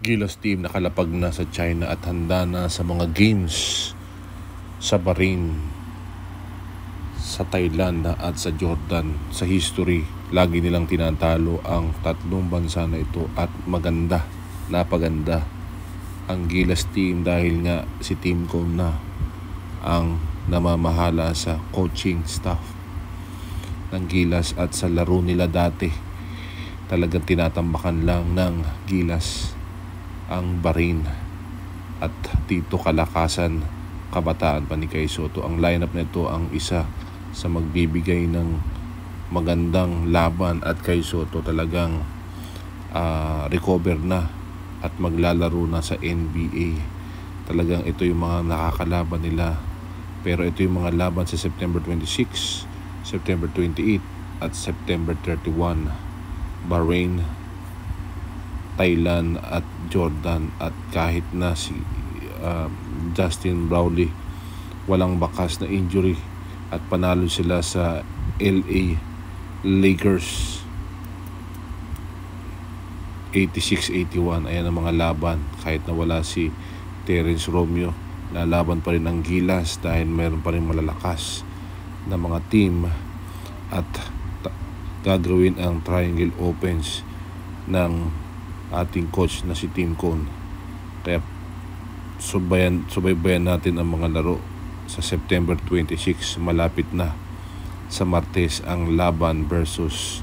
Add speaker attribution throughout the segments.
Speaker 1: Gilas team nakalapag na sa China at handa na sa mga games sa Bahrain, sa Thailand at sa Jordan. Sa history, lagi nilang tinatalo ang tatlong bansa na ito at napaganda ang Gilas team dahil nga si Team Cone na ang namamahala sa coaching staff ng Gilas at sa laro nila dati talagang tinatambakan lang ng Gilas ang Bahrain at dito kalakasan Kabataan pa ni Kai Sotto. Ang lineup nito ang isa sa magbibigay ng magandang laban at Kai Sotto talagang recover na at maglalaro na sa NBA. Talagang ito yung mga nakakalaban nila, pero ito yung mga laban sa September 26, September 28 at September 31. Bahrain, Thailand at Jordan. At kahit na si Justin Brownlee walang bakas na injury at panalo sila sa LA Lakers 86-81. Ayan ang mga laban. Kahit na wala si Terence Romeo, lalaban pa rin ang Gilas dahil mayroon pa rin malalakas na mga team at gagawin ang triangle offense ng ating coach na si Team Cone. Kaya subaybayan natin ang mga laro sa September 26. Malapit na sa Martes ang laban versus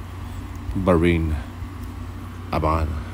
Speaker 1: Bahrain. Abangan.